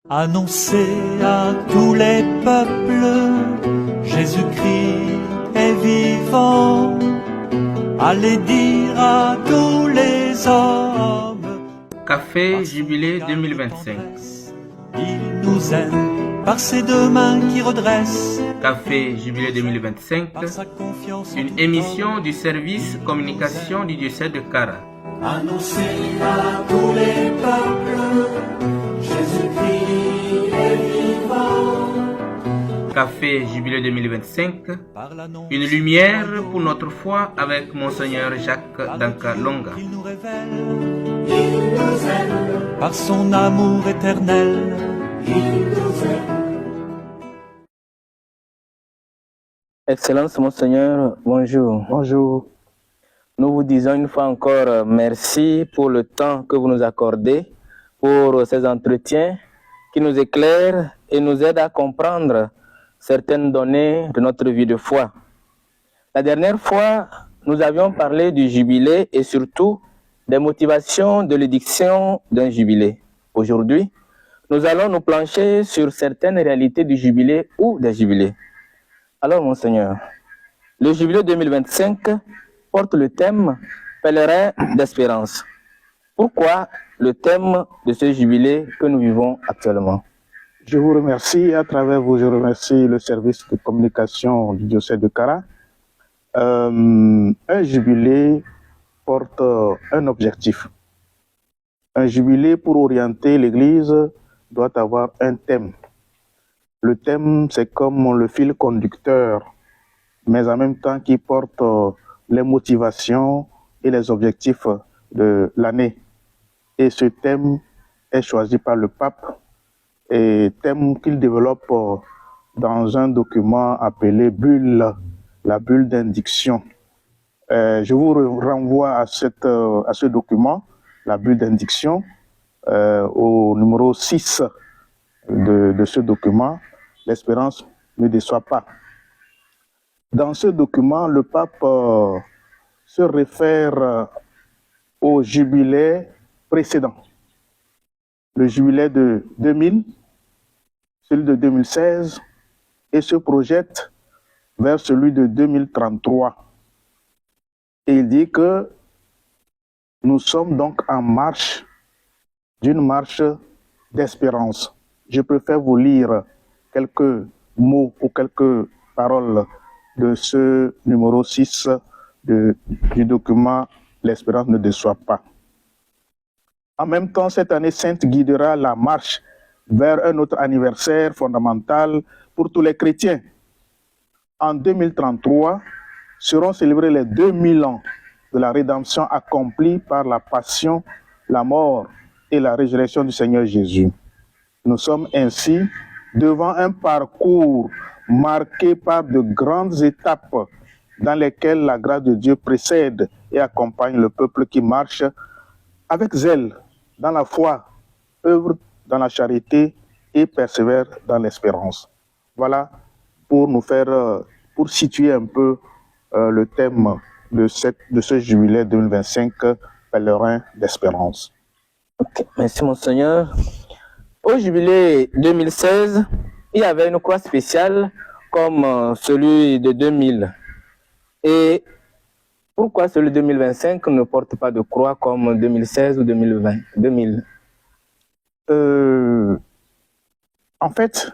Annoncez à tous les peuples, Jésus-Christ est vivant. Allez dire à tous les hommes. Café Jubilé 2025. Il nous aime par ses deux mains qui redressent. Café Jubilé 2025, Par sa confiance en une tout émission temps. du service communication du diocèse de Cara. Annoncez à tous les peuples, Jésus-Christ est vivant. Café Jubilé 2025, Par l'annonce une lumière pour notre foi avec Monseigneur Jacques Dankalonga. qu'il nous révèle, il nous aime par son amour éternel. Il nous aime. Excellence, Monseigneur, bonjour. Bonjour. Nous vous disons une fois encore merci pour le temps que vous nous accordez, pour ces entretiens qui nous éclairent et nous aident à comprendre certaines données de notre vie de foi. La dernière fois, nous avions parlé du jubilé et surtout des motivations de l'édiction d'un jubilé. Aujourd'hui, nous allons nous plancher sur certaines réalités du jubilé ou des jubilés. Alors, Monseigneur, le jubilé 2025 porte le thème « Pèlerin d'espérance ». Pourquoi le thème de ce jubilé que nous vivons actuellement? Je vous remercie. À travers vous, je remercie le service de communication du diocèse de Cara. Un jubilé porte un objectif. Un jubilé, pour orienter l'Église, doit avoir un thème. Le thème, c'est comme le fil conducteur, mais en même temps qui porte les motivations et les objectifs de l'année. Et ce thème est choisi par le pape, et thème qu'il développe dans un document appelé bulle, la bulle d'indiction. Je vous renvoie à ce document, la bulle d'indiction, au numéro 6 de ce document. L'espérance ne déçoit pas. Dans ce document, le pape se réfère au jubilé précédent. Le jubilé de 2000, celui de 2016, et se projette vers celui de 2033. Et il dit que nous sommes donc en marche, d'une marche d'espérance. Je préfère vous lire quelques mots ou quelques paroles de ce numéro 6 du document « L'espérance ne déçoit pas ». En même temps, cette année sainte guidera la marche vers un autre anniversaire fondamental pour tous les chrétiens. En 2033, seront célébrés les 2000 ans de la rédemption accomplie par la passion, la mort et la résurrection du Seigneur Jésus. Nous sommes ainsi devant un parcours marqué par de grandes étapes dans lesquelles la grâce de Dieu précède et accompagne le peuple qui marche avec zèle dans la foi, œuvre dans la charité et persévère dans l'espérance. Voilà pour pour situer un peu le thème de ce jubilé 2025, pèlerin d'espérance. Okay. Merci, Monseigneur. Au jubilé 2016, il y avait une croix spéciale comme celui de 2000. Et pourquoi celui de 2025 ne porte pas de croix comme 2016 ou 2000? En fait,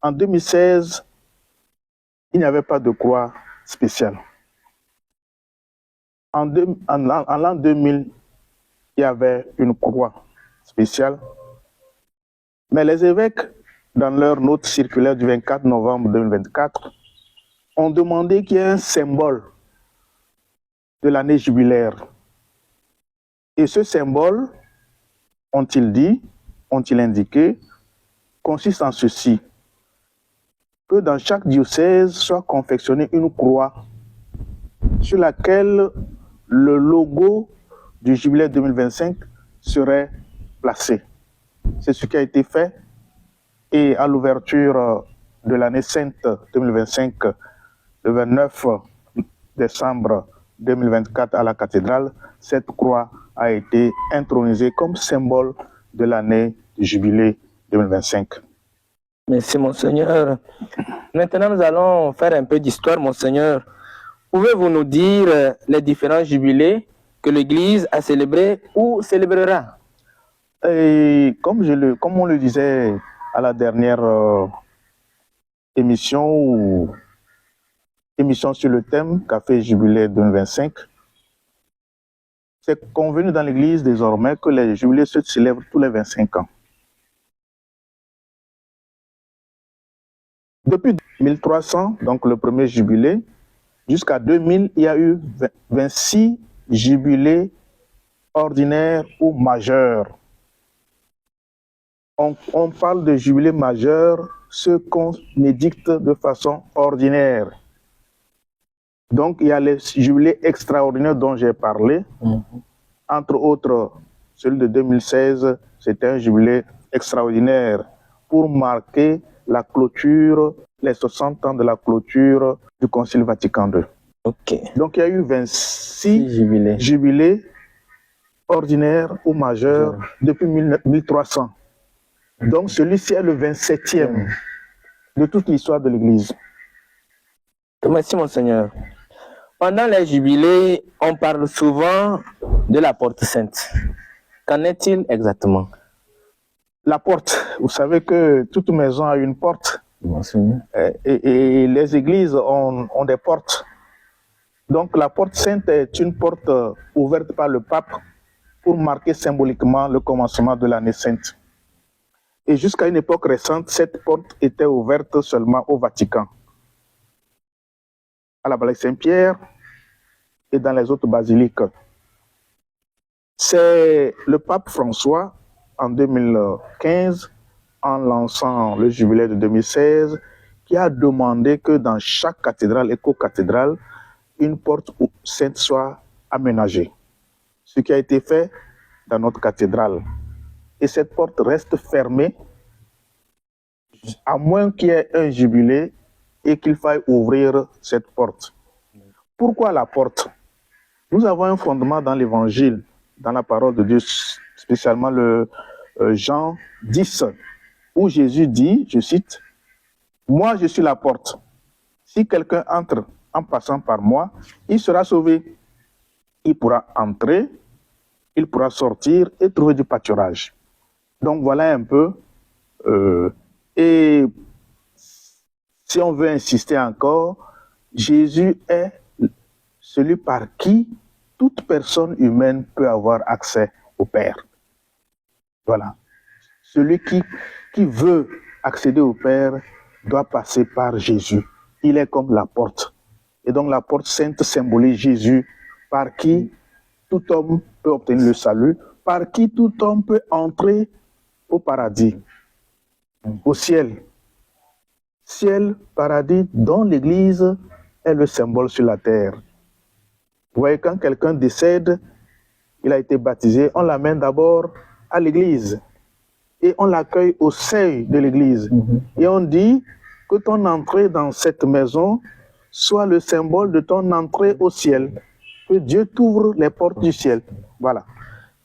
en 2016, il n'y avait pas de croix spéciale. En l'an 2000, il y avait une croix spéciale. Mais les évêques, dans leur note circulaire du 24 novembre 2024, ont demandé qu'il y ait un symbole de l'année jubilaire. Et ce symbole, ont-ils indiqué, consiste en ceci: que dans chaque diocèse soit confectionnée une croix sur laquelle le logo du jubilé 2025 serait placé. C'est ce qui a été fait, et à l'ouverture de l'année sainte 2025, le 29 décembre 2024 à la cathédrale, cette croix a été intronisée comme symbole de l'année du jubilé 2025. Merci, Monseigneur. Maintenant, nous allons faire un peu d'histoire, Monseigneur. Pouvez-vous nous dire les différents jubilés que l'Église a célébrés ou célébrera? Et comme on le disait à la dernière émission sur le thème Café Jubilé 2025, c'est convenu dans l'Église désormais que les jubilés se célèbrent tous les 25 ans. Depuis 1300, donc le premier jubilé, jusqu'à 2000, il y a eu 26 jubilés ordinaires ou majeurs. On parle de jubilé majeur, ce qu'on édicte de façon ordinaire. Donc, il y a les jubilés extraordinaires dont j'ai parlé. Entre autres, celui de 2016, c'était un jubilé extraordinaire pour marquer la clôture, les 60 ans de la clôture du Concile Vatican II. Ok. Donc, il y a eu 26 jubilés ordinaires ou majeurs depuis 1300. Donc, celui-ci est le 27e de toute l'histoire de l'Église. Merci, Monseigneur. Pendant les jubilés, on parle souvent de la porte sainte. Qu'en est-il exactement? La porte, vous savez que toute maison a une porte. Monseigneur. Et les églises ont des portes. Donc, la porte sainte est une porte ouverte par le pape pour marquer symboliquement le commencement de l'année sainte. Et jusqu'à une époque récente, cette porte était ouverte seulement au Vatican, à la basilique Saint-Pierre et dans les autres basiliques. C'est le pape François, en 2015, en lançant le jubilé de 2016, qui a demandé que dans chaque cathédrale et co-cathédrale, une porte sainte soit aménagée. Ce qui a été fait dans notre cathédrale. Et cette porte reste fermée, à moins qu'il y ait un jubilé et qu'il faille ouvrir cette porte. Pourquoi la porte? Nous avons un fondement dans l'Évangile, dans la parole de Dieu, spécialement le Jean 10, où Jésus dit, je cite, « Moi je suis la porte. Si quelqu'un entre en passant par moi, il sera sauvé. Il pourra entrer, il pourra sortir et trouver du pâturage. » Donc voilà un peu. Et si on veut insister encore, Jésus est celui par qui toute personne humaine peut avoir accès au Père. Voilà. Celui qui veut accéder au Père doit passer par Jésus. Il est comme la porte. Et donc la porte sainte symbolise Jésus, par qui tout homme peut obtenir le salut, par qui tout homme peut entrer au paradis, au ciel. Ciel, paradis, dont l'Église est le symbole sur la terre. Vous voyez, quand quelqu'un décède, il a été baptisé, on l'amène d'abord à l'Église et on l'accueille au seuil de l'Église. Et on dit que ton entrée dans cette maison soit le symbole de ton entrée au ciel. Que Dieu t'ouvre les portes du ciel. Voilà.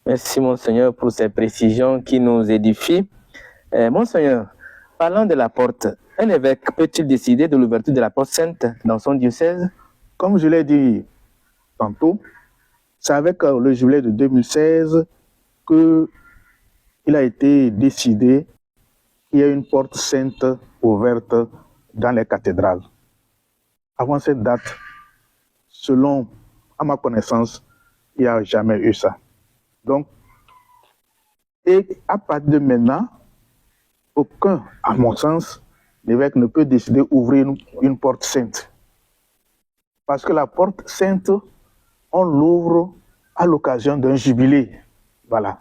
Merci, Monseigneur, pour ces précisions qui nous édifient. Monseigneur, parlant de la porte, un évêque peut-il décider de l'ouverture de la porte sainte dans son diocèse? Comme je l'ai dit tantôt, c'est avec le jubilé de 2016 qu'il a été décidé qu'il y a une porte sainte ouverte dans les cathédrales. Avant cette date, selon, à ma connaissance, il n'y a jamais eu ça. Donc, et à partir de maintenant, aucun, à mon sens, l'évêque ne peut décider d'ouvrir une porte sainte. Parce que la porte sainte, on l'ouvre à l'occasion d'un jubilé. Voilà.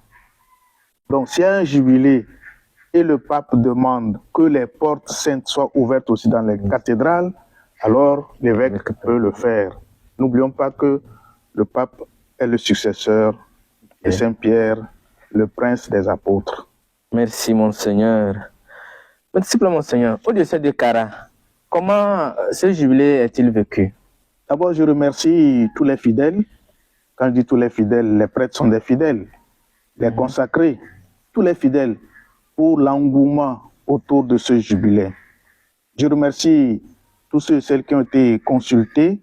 Donc, s'il y a un jubilé et le pape demande que les portes saintes soient ouvertes aussi dans les cathédrales, alors l'évêque peut le faire. N'oublions pas que le pape est le successeur de Saint-Pierre, le prince des apôtres. Merci, Monseigneur. Disciple Monseigneur, au diocèse de Kara, comment ce jubilé est-il vécu? D'abord, je remercie tous les fidèles. Quand je dis tous les fidèles, les prêtres sont des fidèles, les consacrés, tous les fidèles pour l'engouement autour de ce jubilé. Je remercie tous ceux et celles qui ont été consultés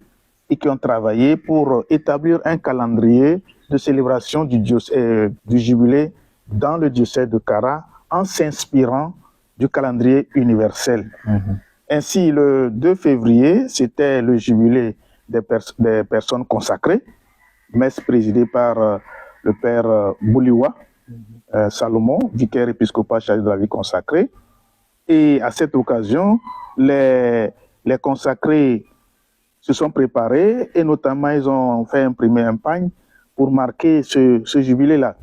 et qui ont travaillé pour établir un calendrier de célébration du jubilé dans le diocèse de Kara en s'inspirant du calendrier universel. Ainsi, le 2 février, c'était le jubilé des personnes consacrées, messe présidée par le père Bouliwa Salomon, vicaire épiscopal chargé de la vie consacrée. Et à cette occasion, les consacrés se sont préparés et notamment ils ont fait imprimer un pagne pour marquer ce jubilé-là.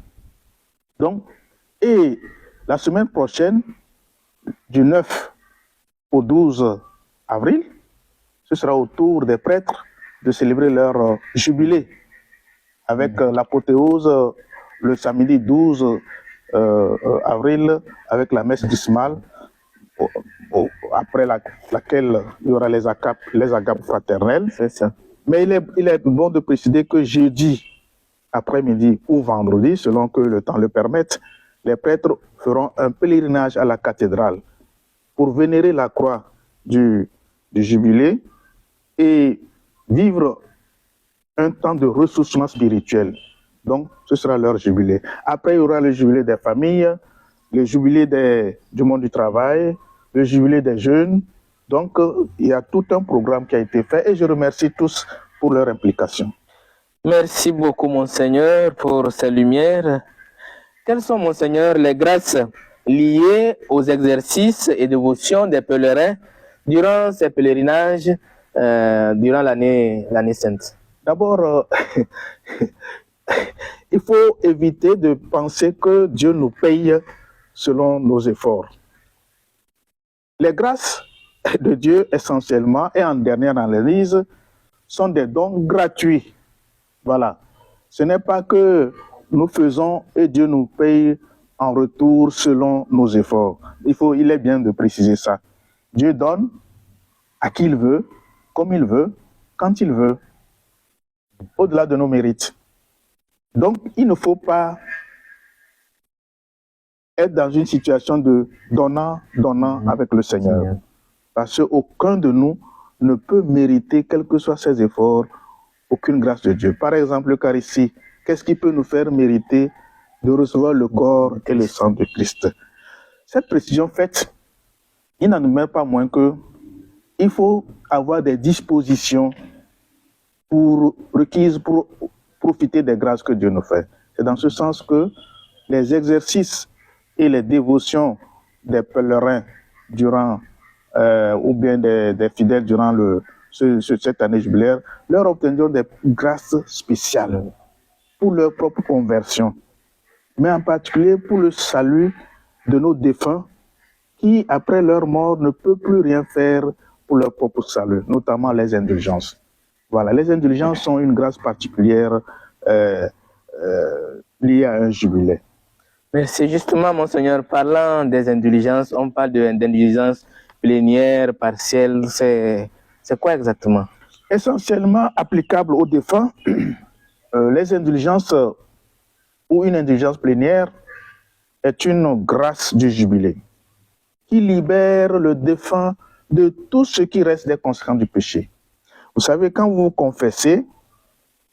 Donc, et la semaine prochaine, du 9 au 12 avril, ce sera au tour des prêtres de célébrer leur jubilé avec l'apothéose le samedi 12 avril avec la messe d'Ismal, après laquelle il y aura les agapes fraternelles. C'est ça. Mais il est bon de préciser que jeudi après-midi ou vendredi, selon que le temps le permette, les prêtres feront un pèlerinage à la cathédrale pour vénérer la croix du jubilé et vivre un temps de ressourcement spirituel. Donc, ce sera leur jubilé. Après, il y aura le jubilé des familles, le jubilé du monde du travail, le jubilé des jeunes. Donc, il y a tout un programme qui a été fait et je remercie tous pour leur implication. Merci beaucoup, Monseigneur, pour ces lumières. Quelles sont, Monseigneur, les grâces liées aux exercices et dévotions des pèlerins durant ces pèlerinages, durant l'année sainte? D'abord, il faut éviter de penser que Dieu nous paye selon nos efforts. Les grâces de Dieu, essentiellement, et en dernière analyse, sont des dons gratuits. Voilà. Ce n'est pas que nous faisons et Dieu nous paye en retour selon nos efforts. Il est bien de préciser ça. Dieu donne à qui il veut, comme il veut, quand il veut, au-delà de nos mérites. Donc, il ne faut pas être dans une situation de donnant avec le Seigneur. Parce qu'aucun de nous ne peut mériter, quels que soient ses efforts, aucune grâce de Dieu. Par exemple, l'Eucharistie, qu'est-ce qui peut nous faire mériter de recevoir le corps et le sang de Christ? Cette précision faite, il n'en demeure pas moins que il faut avoir des dispositions requises pour profiter des grâces que Dieu nous fait. C'est dans ce sens que les exercices et les dévotions des pèlerins durant, ou bien des fidèles durant cette année jubilaire, leur obtiendront des grâces spéciales pour leur propre conversion, mais en particulier pour le salut de nos défunts qui, après leur mort, ne peuvent plus rien faire pour leur propre salut, notamment les indulgences. Voilà, les indulgences sont une grâce particulière liée à un jubilé. Merci. Justement, Monseigneur, parlant des indulgences, on parle d'indulgences plénières, partielles. C'est quoi exactement? Essentiellement applicable aux défunts, les indulgences ou une indulgence plénière est une grâce du jubilé qui libère le défunt de tout ce qui reste des conséquences du péché. Vous savez, quand vous vous confessez,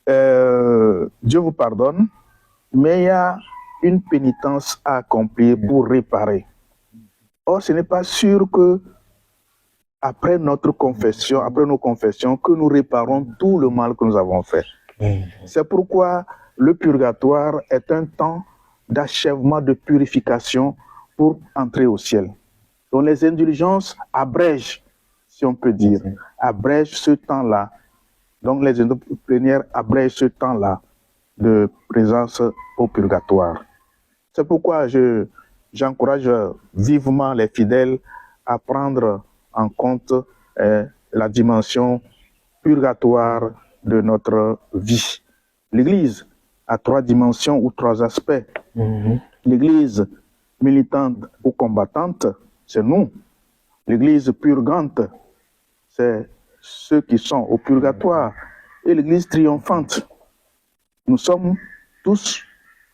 Dieu vous pardonne, mais il y a une pénitence à accomplir pour réparer. Or, ce n'est pas sûr que après notre confession, après nos confessions, que nous réparons tout le mal que nous avons fait. C'est pourquoi le purgatoire est un temps d'achèvement, de purification pour entrer au ciel. Donc les indulgences abrègent, si on peut dire, abrègent ce temps-là. Donc les indulgences plénières abrègent ce temps-là de présence au purgatoire. C'est pourquoi j'encourage vivement les fidèles à prendre en compte la dimension purgatoire de notre vie. L'Église a trois dimensions ou trois aspects. L'Église militante ou combattante, c'est nous. L'Église purgante, c'est ceux qui sont au purgatoire. Et l'Église triomphante, nous sommes tous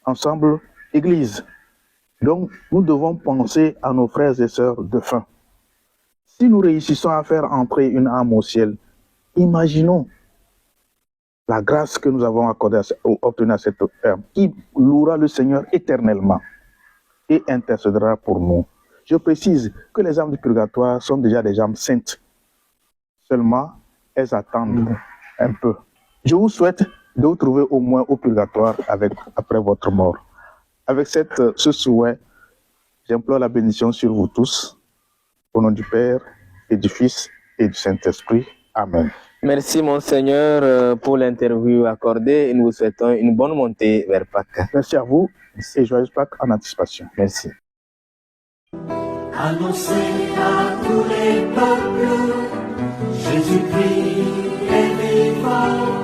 ensemble Église. Donc, nous devons penser à nos frères et sœurs défunts. Si nous réussissons à faire entrer une âme au ciel, imaginons la grâce que nous avons obtenue à cette âme, qui louera le Seigneur éternellement et intercédera pour nous. Je précise que les âmes du purgatoire sont déjà des âmes saintes. Seulement, elles attendent un peu. Je vous souhaite de vous trouver au moins au purgatoire après votre mort. Avec ce souhait, j'implore la bénédiction sur vous tous, au nom du Père et du Fils et du Saint-Esprit. Amen. Merci, Monseigneur, pour l'interview accordée et nous vous souhaitons une bonne montée vers Pâques. Merci à vous et joyeuse Pâques en anticipation. Merci. Annoncez à tous les peuples, Jésus-Christ est vivant.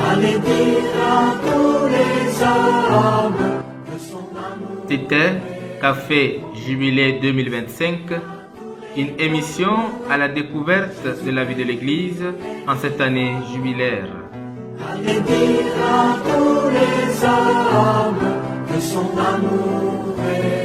Allez dire à tous les hommes que son amour. C'était Café Jubilé 2025, une émission à la découverte de la vie de l'Église en cette année jubilaire. Allez dire à tous les hommes que son amour est